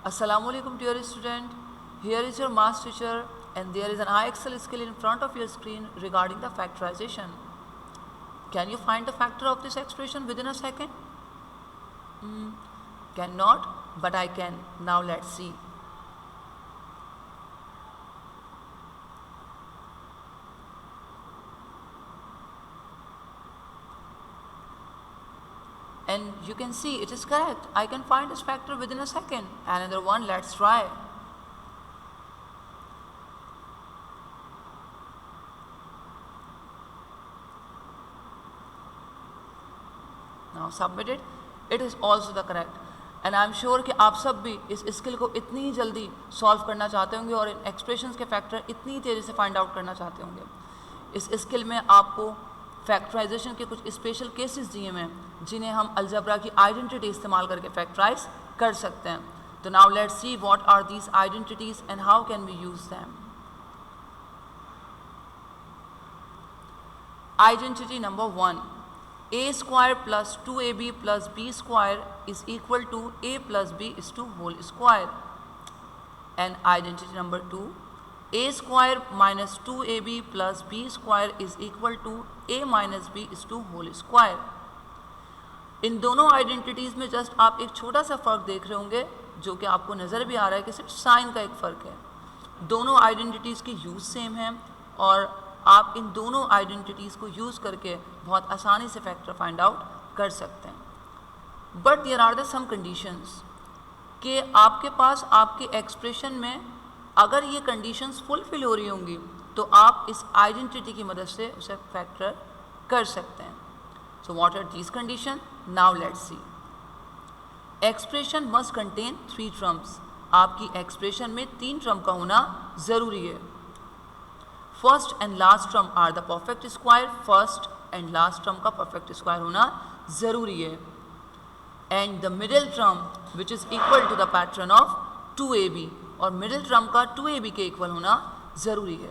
Assalamualaikum dear student. Here is your maths teacher and there is an IXL skill in front of your screen regarding the factorization. Can you find the factor of this expression within a second? Cannot, but I can. Now let's see. And you can see it is correct. I can find this factor within a second. Another one, let's try. Now submit it. It is also the correct. And I am sure कि आप सब भी इस skill को इतनी जल्दी solve करना चाहते होंगे और इन एक्सप्रेशंस के फैक्टर इतनी तेज़ी से फाइंड आउट करना चाहते होंगे. इस स्किल में आपको फैक्टराइजेशन के कुछ स्पेशल केसेस दिए हुए हैं जिन्हें हम अलजेब्रा की आइडेंटिटी इस्तेमाल करके फैक्टराइज कर सकते हैं. तो now let's see what are these identities and how can we use them. Identity number 1, a square plus 2ab plus b square is equal to a plus b is to whole square. And identity number 2, a square minus 2ab plus b square is equal to a minus b is to whole square. इन दोनों identities में just आप एक छोटा सा फ़र्क देख रहे होंगे जो कि आपको नज़र भी आ रहा है कि सिर्फ साइन का एक फ़र्क है. दोनों आइडेंटिटीज़ की यूज़ सेम है और आप इन दोनों आइडेंटिटीज़ को यूज़ करके बहुत आसानी से फैक्टर फाइंड आउट कर सकते हैं. But there are the some conditions कि आपके पास आपके एक्सप्रेशन में अगर ये कंडीशंस फुलफिल हो रही होंगी तो आप इस आइडेंटिटी की मदद से उसे फैक्टर कर सकते हैं. So what are these condition? Now let's see. Expression must contain 3 terms. आपकी एक्सप्रेशन में 3 टर्म का होना ज़रूरी है. First and last term are the perfect square. First and last term का परफेक्ट स्क्वायर होना ज़रूरी है. And the middle term which is equal to the pattern of 2ab, और मिडिल टर्म का 2ab के इक्वल होना ज़रूरी है.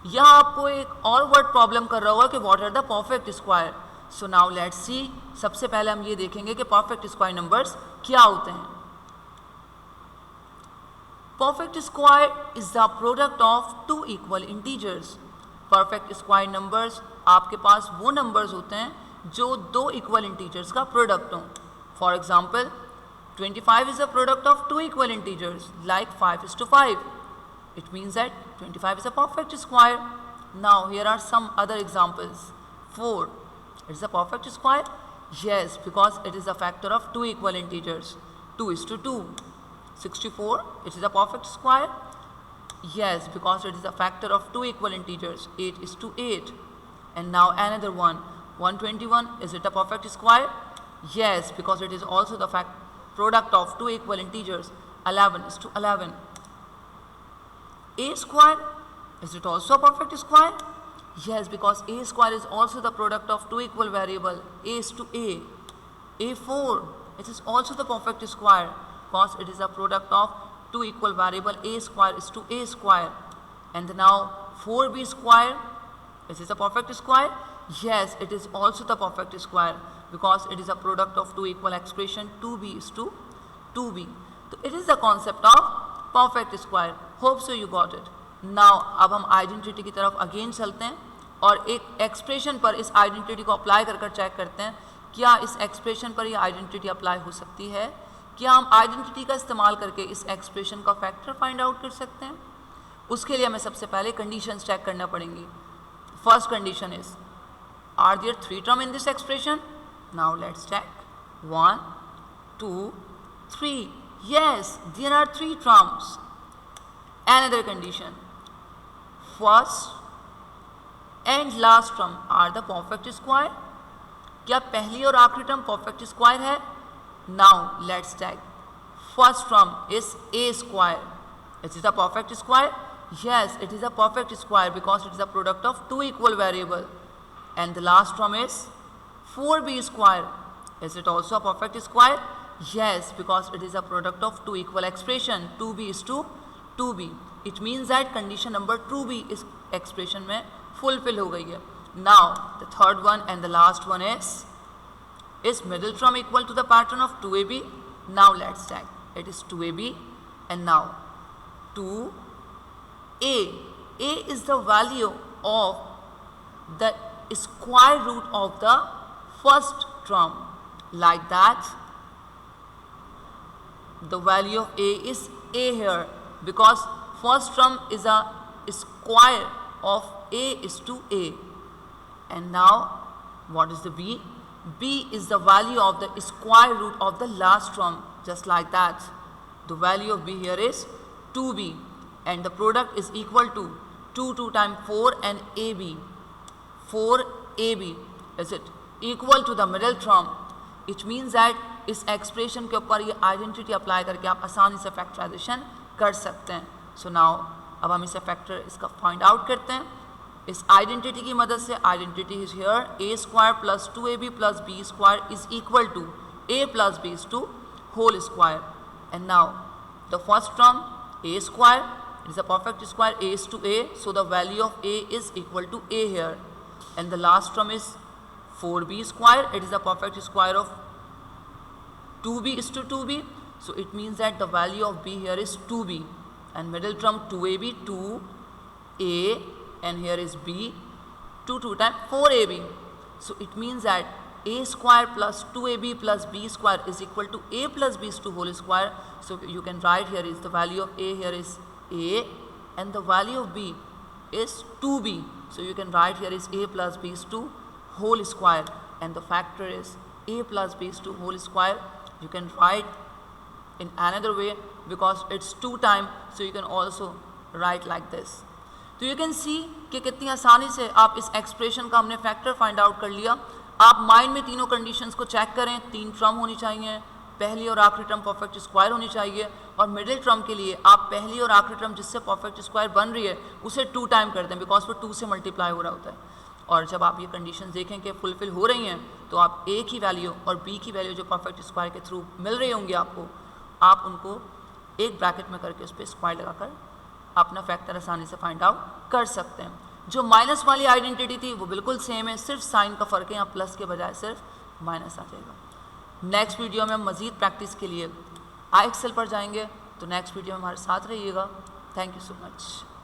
यहाँ आपको एक और वर्ड प्रॉब्लम कर रहा होगा कि what are the perfect square. So now let's see. सबसे पहले हम ये देखेंगे कि परफेक्ट स्क्वायर नंबर्स क्या होते हैं. Perfect square is the product of 2 equal integers. Perfect square numbers आपके पास वो numbers होते हैं जो 2 equal integers का product हों. For example, 25 is a product of 2 equal integers like 5:5. It means that 25 is a perfect square. Now here are some other examples. 4, it is a perfect square? Yes, because it is a factor of 2 equal integers. 2:2. 64, it is a perfect square? Yes, because it is a factor of 2 equal integers. 8:8. And now another one. 121, is it a perfect square? Yes, because it is also the product of 2 equal integers. 11:11. A square, is it also a perfect square? Yes, because a square is also the product of 2 equal variable. A:A. A4, it is also the perfect square, because it is a product of 2 equal variable. A square is to A square. And now 4b square, is it a perfect square? Yes, it is also the perfect square because it is a product of 2 equal expression. 2b is to 2b. So it is the concept of perfect square. Hope so you got it. Now अब हम identity की तरफ again चलते हैं और एक expression पर इस आइडेंटिटी को अप्लाई कर चेक करते हैं क्या इस एक्सप्रेशन पर यह आइडेंटिटी अप्लाई हो सकती है. क्या हम आइडेंटिटी का इस्तेमाल करके इस एक्सप्रेशन का फैक्टर फाइंड आउट कर सकते हैं. उसके लिए हमें सबसे पहले कंडीशंस चेक करना पड़ेंगी. First condition is, are there 3 term in this expression? Now let's check. 1, 2, 3. Yes, there are 3 terms. Another condition, first and last term are the perfect square. क्या पहली और आखिरी टर्म परफेक्ट स्क्वायर है? Now let's check. First term is a square. Is it a perfect square? Yes, it is a perfect square because it is a product of 2 equal variable. And the last term is 4b square. Is it also a perfect square? Yes, because it is a product of 2 equal expression. 2b is to 2b. It means that condition number 2b is expression में fulfill हो गई है. Now the third one and the last one is middle term equal to the pattern of 2ab? Now let's check. It is 2ab and now 2a. A is the value of the square root of the first term. Like that, the value of a is a here, because first term is a square of a is to a. And now what is the b? B is the value of the square root of the last term, just like that. The value of b here is 2b, and the product is equal to 2 times 4 and ab. 4ab is it equal to the middle term, which means that इस expression के ऊपर ये identity apply करके आप आसानी से factorisation कर सकते हैं. सो नाउ अब हम इसे फैक्टर इसका फाइंड आउट करते हैं इस आइडेंटिटी की मदद से. Identity is here a square plus 2ab plus b square is equal to a plus b is to whole square. And now the first term a square, it is a perfect square, a is to a, so the value of a is equal to a here. And the last term is 4b square, it is a perfect square of 2b is to 2b, so it means that the value of b here is 2b, and middle term 2ab, 2a, and here is b, 2 times 4ab. So it means that a square plus 2ab plus b square is equal to a plus b to whole square. So you can write here is the value of a here is a, and the value of b is 2b. So you can write here is a plus b to whole square, and the factor is a plus b to whole square. You can write in another way because it's 2 times, so you can also write like this. तो you can see कि कितनी आसानी से आप इस expression का हमने factor find out कर लिया. आप माइंड में तीनों कंडीशंस को चेक करें. 3 टर्म होनी चाहिए, पहली और आखिरी टर्म परफेक्ट स्क्वायर होनी चाहिए, और मिडिल टर्म के लिए आप पहली और आखिरी टर्म जिससे परफेक्ट स्क्वायर बन रही है उसे 2 टाइम कर दें, बिकॉज वो 2 से मल्टीप्लाई हो रहा होता है. और जब आप ये कंडीशन देखें कि फुलफिल हो रही हैं, तो आप a की वैल्यू और b की वैल्यू जो परफेक्ट स्क्वायर के थ्रू मिल रही होंगी आपको, आप उनको एक ब्रैकेट में करके उस पर स्क्वायर लगाकर अपना फैक्टर आसानी से फाइंड आउट कर सकते हैं. जो माइनस वाली आइडेंटिटी थी वो बिल्कुल सेम है, सिर्फ साइन का फ़र्क है, यहाँ प्लस के बजाय सिर्फ माइनस आ जाएगा. नेक्स्ट वीडियो में हम मज़ीद प्रैक्टिस के लिए आई एक्सेल पर जाएंगे, तो नेक्स्ट वीडियो में हमारे साथ रहिएगा. Thank you so much.